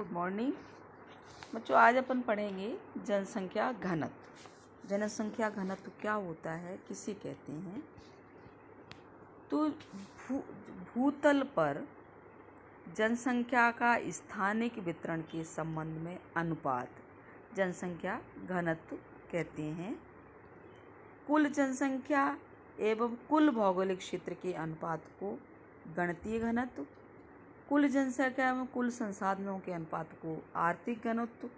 Good morning बच्चों। आज अपन पढ़ेंगे जनसंख्या घनत्व। जनसंख्या घनत्व क्या होता है, किसे कहते हैं? तो भूतल पर जनसंख्या का स्थानिक वितरण के संबंध में अनुपात जनसंख्या घनत्व कहते हैं। कुल जनसंख्या एवं कुल भौगोलिक क्षेत्र के अनुपात को गणितीय घनत्व, कुल जनसंख्या एवं कुल संसाधनों के अनुपात को आर्थिक घनत्व,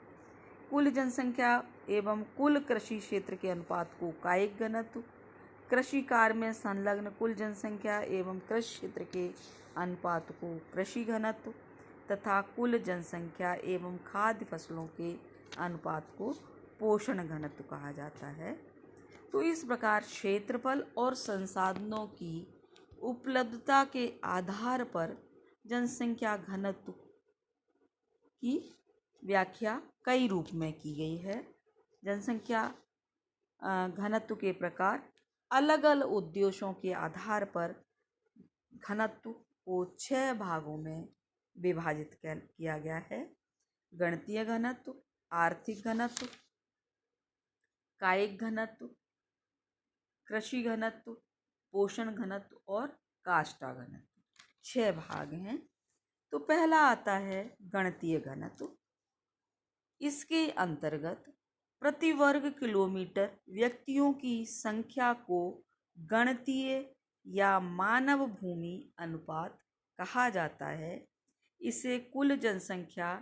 कुल जनसंख्या एवं कुल कृषि क्षेत्र के अनुपात को कायिक घनत्व, कृषि कार्य में संलग्न कुल जनसंख्या एवं कृषि क्षेत्र के अनुपात को कृषि घनत्व तथा कुल जनसंख्या एवं खाद्य फसलों के अनुपात को पोषण घनत्व कहा जाता है। तो इस प्रकार क्षेत्रफल और संसाधनों की उपलब्धता के आधार पर जनसंख्या घनत्व की व्याख्या कई रूप में की गई है। जनसंख्या घनत्व के प्रकार अलग अलग उद्देश्यों के आधार पर घनत्व को 6 भागों में विभाजित किया गया है। गणितीय घनत्व, आर्थिक घनत्व, कायिक घनत्व, कृषि घनत्व, पोषण घनत्व और काष्ठा घनत्व। 6 भाग हैं। तो पहला आता है गणितीय घनत्व। इसके अंतर्गत प्रति वर्ग किलोमीटर व्यक्तियों की संख्या को गणितीय या मानव भूमि अनुपात कहा जाता है। इसे कुल जनसंख्या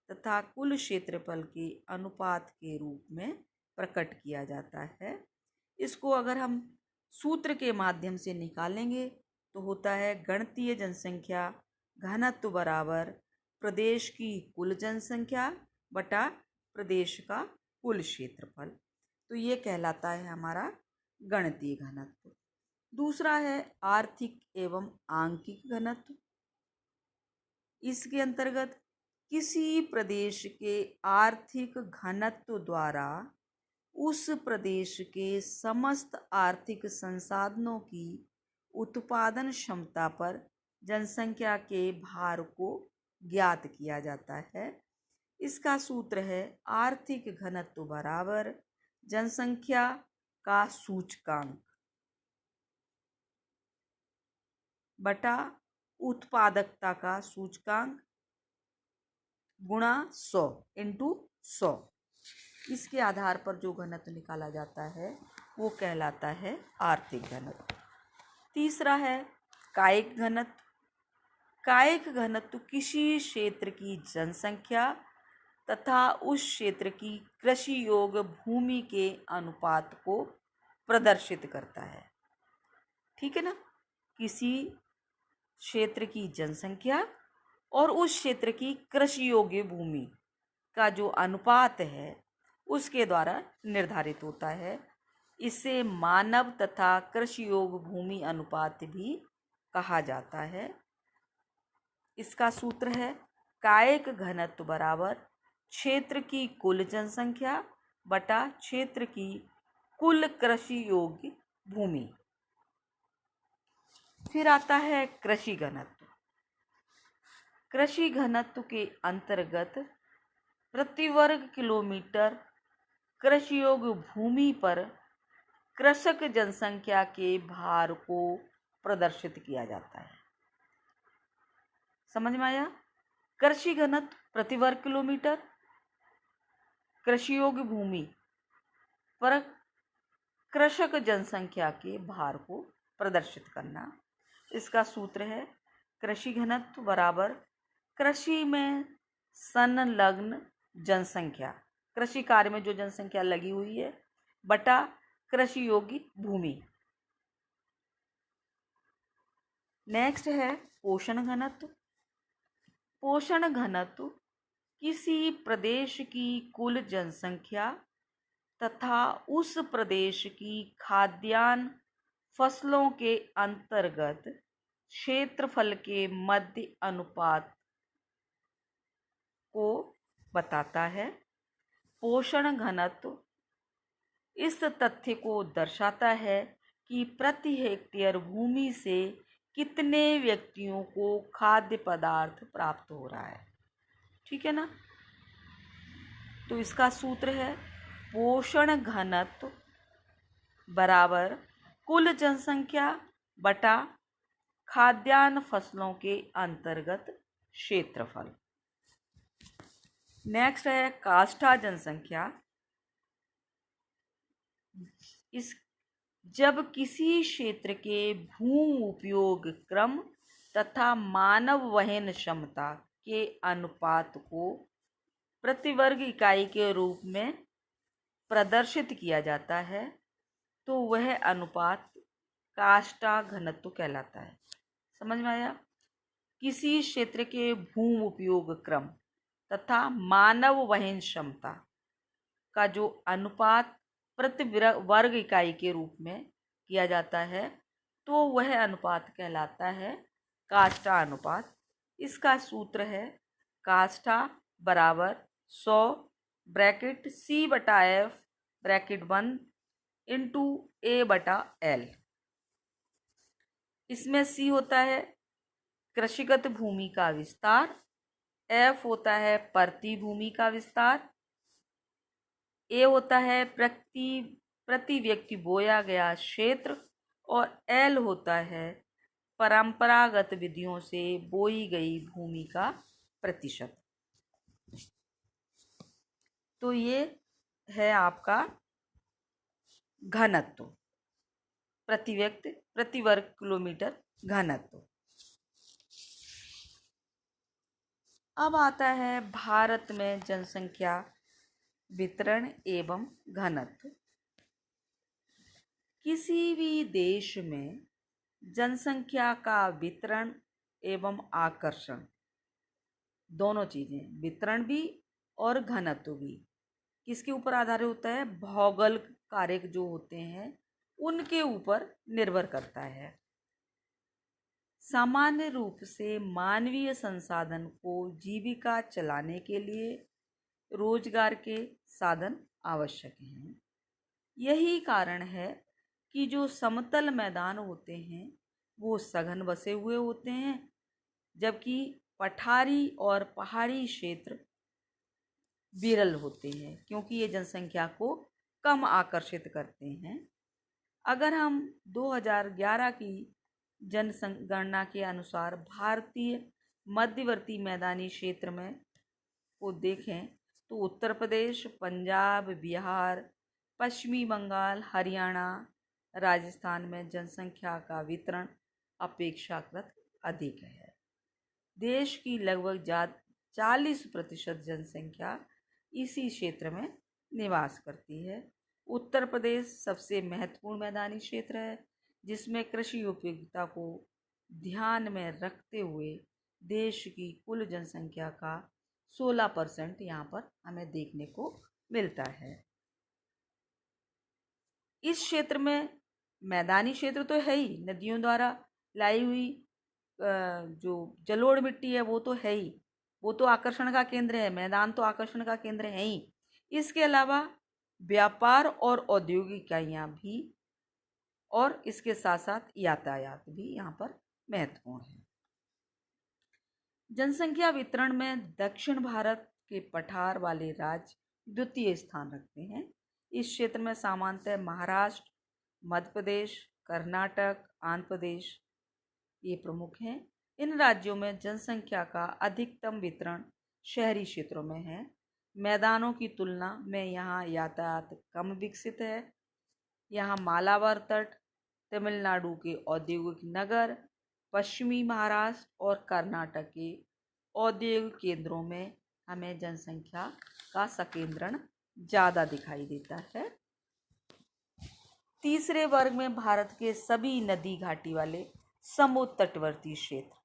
तथा कुल क्षेत्रफल के अनुपात के रूप में प्रकट किया जाता है। इसको अगर हम सूत्र के माध्यम से निकालेंगे तो होता है गणितीय जनसंख्या घनत्व बराबर प्रदेश की कुल जनसंख्या बटा प्रदेश का कुल क्षेत्रफल। तो ये कहलाता है हमारा गणितीय घनत्व। दूसरा है आर्थिक एवं आंकिक घनत्व। इसके अंतर्गत किसी प्रदेश के आर्थिक घनत्व द्वारा उस प्रदेश के समस्त आर्थिक संसाधनों की उत्पादन क्षमता पर जनसंख्या के भार को ज्ञात किया जाता है। इसका सूत्र है आर्थिक घनत्व बराबर जनसंख्या का सूचकांक बटा उत्पादकता का सूचकांक गुणा 100 इंटू 100। इसके आधार पर जो घनत्व निकाला जाता है वो कहलाता है आर्थिक घनत्व। तीसरा है कायिक घनत्व। कायिक घनत्व किसी क्षेत्र की जनसंख्या तथा उस क्षेत्र की कृषि योग्य भूमि के अनुपात को प्रदर्शित करता है। ठीक है ना? किसी क्षेत्र की जनसंख्या और उस क्षेत्र की कृषि योग्य भूमि का जो अनुपात है उसके द्वारा निर्धारित होता है। इसे मानव तथा कृषि योग्य भूमि अनुपात भी कहा जाता है। इसका सूत्र है कायिक घनत्व बराबर क्षेत्र की कुल जनसंख्या बटा क्षेत्र की कुल कृषि योग्य भूमि। फिर आता है कृषि घनत्व। कृषि घनत्व के अंतर्गत प्रति वर्ग किलोमीटर कृषि योग्य भूमि पर कृषक जनसंख्या के भार को प्रदर्शित किया जाता है। समझ में आया? कृषि घनत्व प्रति वर्ग किलोमीटर कृषि योग्य भूमि पर कृषक जनसंख्या के भार को प्रदर्शित करना। इसका सूत्र है कृषि घनत्व बराबर कृषि में संलग्न जनसंख्या, कृषि कार्य में जो जनसंख्या लगी हुई है, बटा कृषि योग्य भूमि। नेक्स्ट है पोषण घनत्व। पोषण घनत्व किसी प्रदेश की कुल जनसंख्या तथा उस प्रदेश की खाद्यान्न फसलों के अंतर्गत क्षेत्रफल के मध्य अनुपात को बताता है। पोषण घनत्व इस तथ्य को दर्शाता है कि प्रति हेक्टेयर भूमि से कितने व्यक्तियों को खाद्य पदार्थ प्राप्त हो रहा है। ठीक है ना। तो इसका सूत्र है पोषण घनत्व बराबर कुल जनसंख्या बटा खाद्यान्न फसलों के अंतर्गत क्षेत्रफल। नेक्स्ट है काष्ठा जनसंख्या। इस जब किसी क्षेत्र के भू उपयोग क्रम तथा मानव वहन क्षमता के अनुपात को प्रति वर्ग इकाई के रूप में प्रदर्शित किया जाता है तो वह अनुपात काष्ठा घनत्व कहलाता है। समझ में आया। किसी क्षेत्र के भू उपयोग क्रम तथा मानव वहन क्षमता का जो अनुपात प्रति वर्ग इकाई के रूप में किया जाता है तो वह अनुपात कहलाता है काष्ठा अनुपात। इसका सूत्र है काष्ठा बराबर 100 ब्रैकेट C बटा F ब्रैकेट 1 इंटू A बटा L। इसमें C होता है कृषिगत भूमि का विस्तार, F होता है प्रति भूमि का विस्तार, A होता है प्रति व्यक्ति बोया गया क्षेत्र और L होता है परंपरागत विधियों से बोई गई भूमि का प्रतिशत। तो ये है आपका घनत्व, प्रति व्यक्ति प्रति वर्ग किलोमीटर घनत्व। अब आता है भारत में जनसंख्या वितरण एवं घनत्व। किसी भी देश में जनसंख्या का वितरण एवं आकर्षण दोनों चीजें, वितरण भी और घनत्व भी, किसके ऊपर आधारित होता है? भौगोलिक कारक जो होते हैं उनके ऊपर निर्भर करता है। सामान्य रूप से मानवीय संसाधन को जीविका चलाने के लिए रोजगार के साधन आवश्यक हैं। यही कारण है कि जो समतल मैदान होते हैं वो सघन बसे हुए होते हैं, जबकि पठारी और पहाड़ी क्षेत्र विरल होते हैं, क्योंकि ये जनसंख्या को कम आकर्षित करते हैं। अगर हम 2011 की जनगणना के अनुसार भारतीय मध्यवर्ती मैदानी क्षेत्र में को देखें तो उत्तर प्रदेश, पंजाब, बिहार, पश्चिमी बंगाल, हरियाणा, राजस्थान में जनसंख्या का वितरण अपेक्षाकृत अधिक है। देश की लगभग 40% जनसंख्या इसी क्षेत्र में निवास करती है। उत्तर प्रदेश सबसे महत्वपूर्ण मैदानी क्षेत्र है, जिसमें कृषि उपयोगिता को ध्यान में रखते हुए देश की कुल जनसंख्या का 16% यहाँ पर हमें देखने को मिलता है। इस क्षेत्र में मैदानी क्षेत्र तो है ही, नदियों द्वारा लाई हुई जो जलोढ़ मिट्टी है वो तो है ही, वो तो आकर्षण का केंद्र है, मैदान तो आकर्षण का केंद्र है ही। इसके अलावा व्यापार और औद्योगिक इकाइयाँ भी और इसके साथ साथ यातायात भी यहाँ पर महत्वपूर्ण है। जनसंख्या वितरण में दक्षिण भारत के पठार वाले राज्य द्वितीय स्थान रखते हैं। इस क्षेत्र में सामान्यतः महाराष्ट्र, मध्य प्रदेश, कर्नाटक, आंध्र प्रदेश ये प्रमुख हैं। इन राज्यों में जनसंख्या का अधिकतम वितरण शहरी क्षेत्रों में है। मैदानों की तुलना में यहाँ यातायात कम विकसित है। यहाँ मालाबार तट, तमिलनाडु के औद्योगिक नगर, पश्चिमी महाराष्ट्र और कर्नाटक के औद्योगिक केंद्रों में हमें जनसंख्या का संकेंद्रण ज़्यादा दिखाई देता है। तीसरे वर्ग में भारत के सभी नदी घाटी वाले समुद्र तटवर्ती क्षेत्र,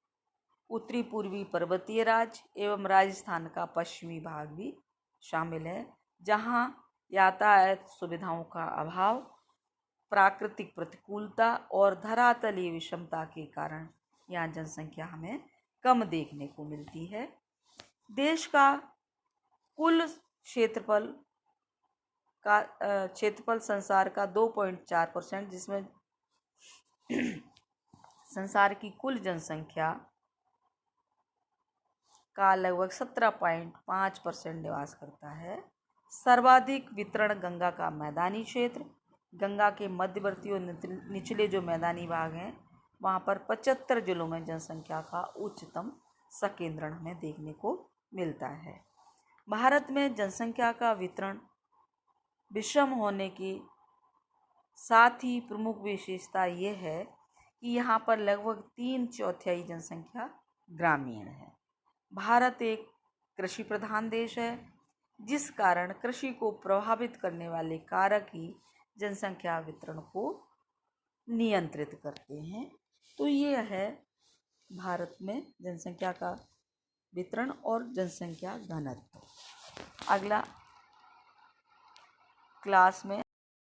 उत्तरी पूर्वी पर्वतीय राज्य एवं राजस्थान का पश्चिमी भाग भी शामिल है, जहां यातायात सुविधाओं का अभाव, प्राकृतिक प्रतिकूलता और धरातलीय विषमता के कारण यहाँ जनसंख्या हमें कम देखने को मिलती है। देश का कुल क्षेत्रफल संसार का 2.4%, जिसमें संसार की कुल जनसंख्या का लगभग 17.5% निवास करता है। सर्वाधिक वितरण गंगा का मैदानी क्षेत्र, गंगा के मध्यवर्ती और निचले जो मैदानी भाग हैं वहाँ पर 75 जिलों में जनसंख्या का उच्चतम संकेंद्रण हमें देखने को मिलता है। भारत में जनसंख्या का वितरण विषम होने की साथ ही प्रमुख विशेषता ये है कि यहाँ पर लगभग 3/4 जनसंख्या ग्रामीण है। भारत एक कृषि प्रधान देश है, जिस कारण कृषि को प्रभावित करने वाले कारक ही जनसंख्या वितरण को नियंत्रित करते हैं। तो ये है भारत में जनसंख्या का वितरण और जनसंख्या घनत्व। अगला क्लास में